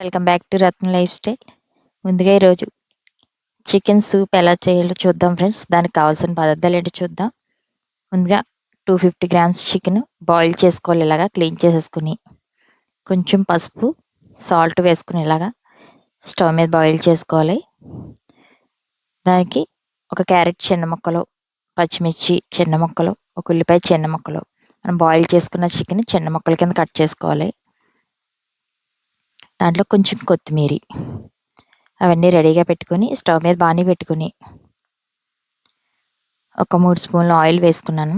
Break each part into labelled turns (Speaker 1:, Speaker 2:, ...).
Speaker 1: Welcome back to Ratna life style. ముందుగా ఈరోజు chicken soup ఎలా చేయాలో చూద్దాం ఫ్రెండ్స్. దానికి కావాల్సిన పదార్థాలు ఏంటో చూద్దాం. ముందుగా 250 గ్రామ్స్ చికెన్ బాయిల్ చేసుకోవాలి. ఇలాగా క్లీన్ చేసేసుకుని కొంచెం పసుపు, సాల్ట్ వేసుకుని ఇలాగా స్టవ్ మీద బాయిల్ చేసుకోవాలి. దానికి ఒక క్యారెట్ చిన్న ముక్కలు, పచ్చిమిర్చి చిన్న ముక్కలు, ఒక ఉల్లిపాయ చిన్న ముక్కలు, మనం బాయిల్ చేసుకున్న చికెన్ చిన్న ముక్కల కింద కట్ చేసుకోవాలి. దాంట్లో కొంచెం కొత్తిమీర అవన్నీ రెడీగా పెట్టుకొని స్టవ్ మీద బాణీ పెట్టుకుని ఒక 3 స్పూన్లు ఆయిల్ వేసుకున్నాను.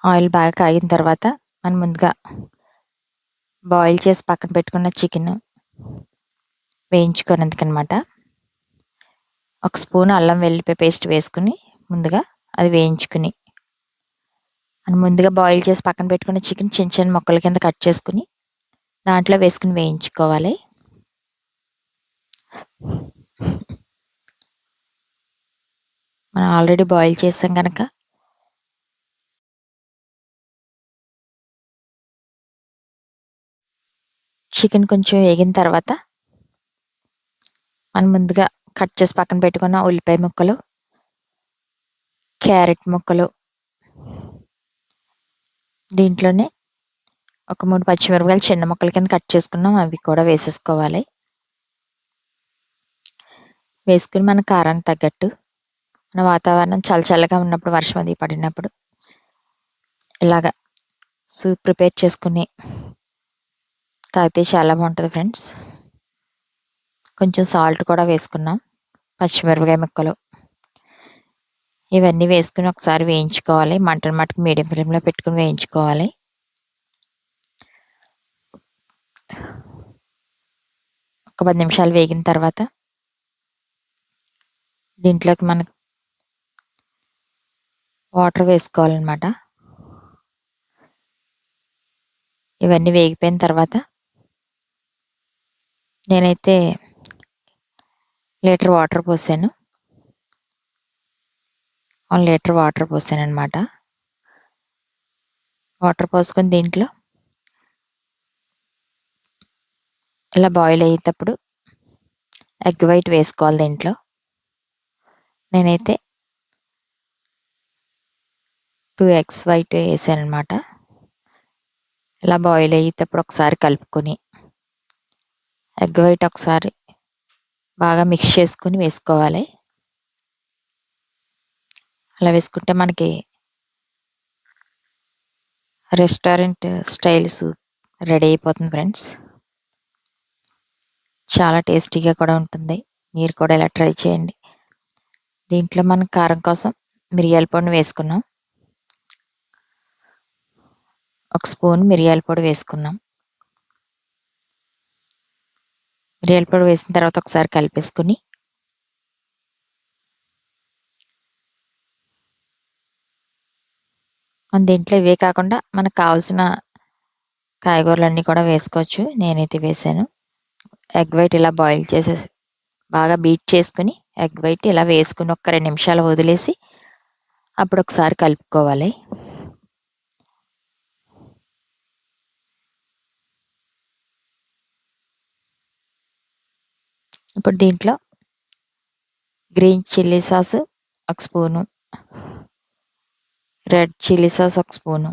Speaker 1: ఆయిల్ బాగా కాగిన తర్వాత మనం ముందుగా బాయిల్ చేసి పక్కన పెట్టుకున్న చికెన్ వేయించుకునేందుకనమాట. ఒక స్పూన్ అల్లం వెల్లుల్లిపాయ పేస్ట్ వేసుకుని ముందుగా అది వేయించుకుని మనం ముందుగా బాయిల్ చేసి పక్కన పెట్టుకున్న చికెన్ చిన్న చిన్న ముక్కల కింద కట్ చేసుకుని దాంట్లో వేసుకుని వేయించుకోవాలి. మనం ఆల్రెడీ బాయిల్ చేసాం కనుక చికెన్ కొంచెం వేగిన తర్వాత మనం ముందుగా కట్ చేసి పక్కన పెట్టుకున్న ఉల్లిపాయ ముక్కలు, క్యారెట్ ముక్కలు, దీంట్లోనే ఒక 3 పచ్చిమిరపకాయలు చిన్న ముక్కల కింద కట్ చేసుకున్నాం, అవి కూడా వేసేసుకోవాలి. వేసుకుని మన కారానికి తగ్గట్టు మన వాతావరణం చల్లగా ఉన్నప్పుడు, వర్షం అది పడినప్పుడు ఇలాగ సూప్ ప్రిపేర్ చేసుకుని తాగితే చాలా బాగుంటుంది ఫ్రెండ్స్. కొంచెం సాల్ట్ కూడా వేసుకున్నాం, పచ్చిమిరపకాయ ముక్కలు ఇవన్నీ వేసుకుని ఒకసారి వేయించుకోవాలి. మంటను మట్టుకు మీడియం ఫ్లేమ్లో పెట్టుకుని వేయించుకోవాలి. ఒక 10 నిమిషాలు వేగిన తర్వాత దీంట్లోకి మనకు వాటర్ వేసుకోవాలన్నమాట. ఇవన్నీ వేగిపోయిన తర్వాత నేనైతే లీటర్ వాటర్ పోసాను. 1 లీటర్ వాటర్ పోసాను అనమాట. వాటర్ పోసుకొని దీంట్లో ఇలా బాయిల్ అయ్యేటప్పుడు ఎగ్ వైట్ వేసుకోవాలి. దీంట్లో నేనైతే 2 ఎగ్స్ వైట్ వేసాను అనమాట. ఇలా బాయిల్ అయ్యేటప్పుడు ఒకసారి కలుపుకొని ఎగ్ వైట్ ఒకసారి బాగా మిక్స్ చేసుకుని వేసుకోవాలి. అలా వేసుకుంటే మనకి రెస్టారెంట్ స్టైల్ సూప్ రెడీ అయిపోతుంది ఫ్రెండ్స్. చాలా టేస్టీగా కూడా ఉంటుంది. మీరు కూడా ఇలా ట్రై చేయండి. దీంట్లో మనం కారం కోసం మిరియాల పొడిని వేసుకున్నాం. ఒక స్పూన్ మిరియాల పొడి వేసుకున్నాం. మిరియాల పొడి వేసిన తర్వాత ఒకసారి కలిపేసుకుని దీంట్లో ఇవే కాకుండా మనకు కావాల్సిన కాయగూరలన్నీ కూడా వేసుకోవచ్చు. నేనైతే వేసాను. ఎగ్ వైట్ ఇలా బాయిల్ చేసేసి బాగా బీట్ చేసుకుని ఎగ్ వైట్ ఇలా వేసుకుని ఒక 2 నిమిషాలు వదిలేసి అప్పుడు ఒకసారి కలుపుకోవాలి. ఇప్పుడు దీంట్లో గ్రీన్ చిల్లీ సాస్ ఒక స్పూను, రెడ్ చిల్లీ సాస్ ఒక స్పూను,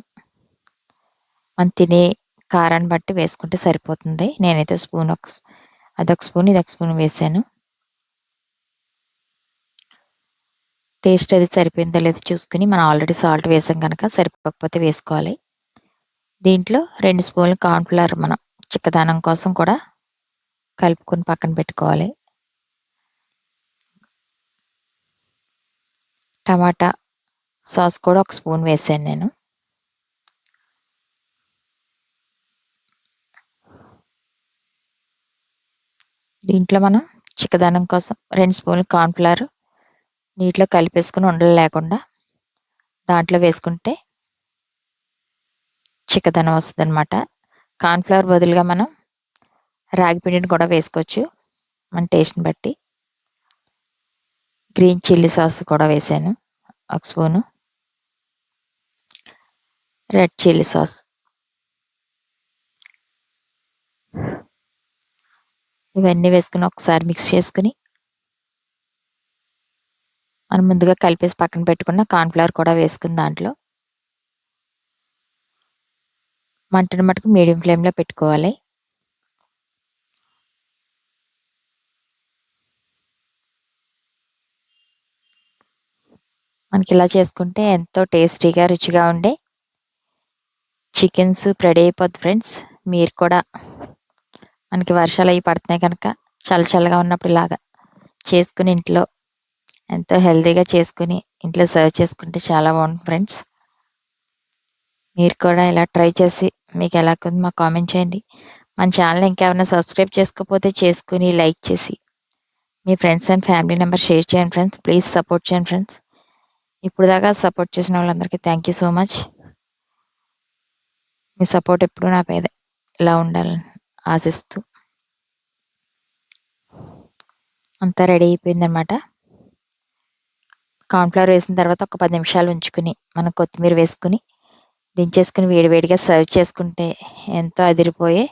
Speaker 1: మనం తినే కారాన్ని బట్టి వేసుకుంటే సరిపోతుంది. నేనైతే అదొక స్పూన్ ఇదొక స్పూన్ వేసాను. టేస్ట్ అది సరిపోయిందో లేదో చూసుకుని మనం ఆల్రెడీ సాల్ట్ వేసాం కనుక సరిపోకపోతే వేసుకోవాలి. దీంట్లో 2 స్పూన్లు కార్న్ఫ్లవర్ మనం చిక్కదనం కోసం కూడా కలుపుకొని పక్కన పెట్టుకోవాలి. టమాటా సాస్ కూడా ఒక స్పూన్ వేసాను నేను. దీంట్లో మనం చిక్కదనం కోసం 2 స్పూన్లు కార్న్ఫ్లవర్ నీటిలో కలిపేసుకుని ఉండలు లేకుండా దాంట్లో వేసుకుంటే చిక్కదనం వస్తుంది అనమాట. కార్న్ఫ్లవర్ బదులుగా మనం రాగి పిండిని కూడా వేసుకోవచ్చు మన టేస్ట్ని బట్టి. గ్రీన్ చిల్లీ సాస్ కూడా వేసాను ఒక స్పూను, రెడ్ చిల్లీ సాస్ ఇవన్నీ వేసుకొని ఒకసారి మిక్స్ చేసుకొని మనం ముందుగా కలిపేసి పక్కన పెట్టుకున్న కార్న్‌ఫ్లవర్ కూడా వేసుకుని దాంట్లో మంటను మటుకు మీడియం ఫ్లేమ్‌లో పెట్టుకోవాలి. మనకిలా చేసుకుంటే ఎంతో టేస్టీగా, రుచిగా ఉండే చికెన్ సూప్ రెడీ అయిపోద్ది ఫ్రెండ్స్. మీరు కూడా మనకి వర్షాలయి పడుతున్నాయి కనుక చల్లగా ఉన్నప్పుడు ఇలాగా చేసుకొని ఇంట్లో ఎంతో హెల్తీగా చేసుకొని ఇంట్లో సర్వ్ చేసుకుంటే చాలా బాగుంటుంది ఫ్రెండ్స్. మీరు కూడా ఇలా ట్రై చేసి మీకు ఎలాగుందో మాకు కామెంట్ చేయండి. మన ఛానల్ ఇంకెవరైనా సబ్స్క్రైబ్ చేసుకోకపోతే చేసుకొని లైక్ చేసి మీ friends and family members share చేయండి ఫ్రెండ్స్. ప్లీజ్ సపోర్ట్ చేయండి ఫ్రెండ్స్. ఇప్పుడు దాకా సపోర్ట్ చేసిన వాళ్ళందరికీ థ్యాంక్ యూ సో మచ్. మీ సపోర్ట్ ఎప్పుడు నా మీద ఇలా ఉండాలని ఆశిస్తూ అంతా రెడీ అయిపోయిందనమాట. కార్న్‌ఫ్లవర్ వేసిన తర్వాత ఒక 10 నిమిషాలు ఉంచుకొని మనం కొత్తిమీర వేసుకొని దించేసుకొని వేడివేడిగా సర్వ్ చేసుకుంటే ఎంతో అదిరిపోయే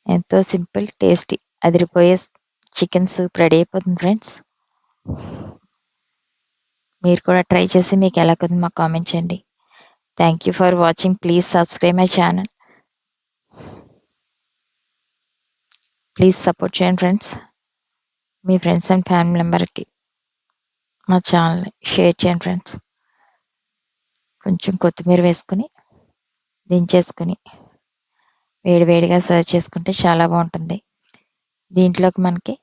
Speaker 1: ఎంతో సింపుల్, టేస్టీ అదిరిపోయే చికెన్ సూప్ రెడీ అయిపోతుంది ఫ్రెండ్స్. మీరు కూడా ట్రై చేసి మీకు ఎలాగుందో మాకు కామెంట్ చేయండి. Thank you for watching. Please subscribe my channel. Please support చేయండి ఫ్రెండ్స్. మీ ఫ్రెండ్స్ అండ్ ఫ్యామిలీ మెంబర్‌కి మా ఛానల్‌ని షేర్ చేయండి ఫ్రెండ్స్. కొంచెం కొత్తిమీర వేసుకొని దించేసుకొని వేడివేడిగా సర్వ్ చేసుకుంటే చాలా బాగుంటుంది. దీంట్లోకి మనకి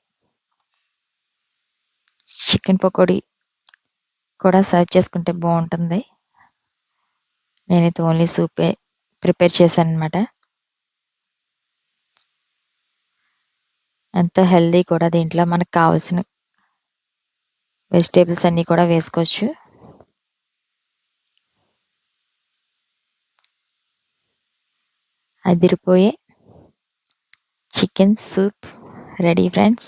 Speaker 1: చికెన్ పకోడీ కూడా సర్వ్ చేసుకుంటే బాగుంటుంది. నేనైతే ఓన్లీ సూపే ప్రిపేర్ చేశాననమాట. ఎంతో హెల్తీ కూడా. దీంట్లో మనకు కావాల్సిన వెజిటేబుల్స్ అన్నీ కూడా వేసుకోవచ్చు. అదిరిపోయే చికెన్ సూప్ రెడీ ఫ్రెండ్స్.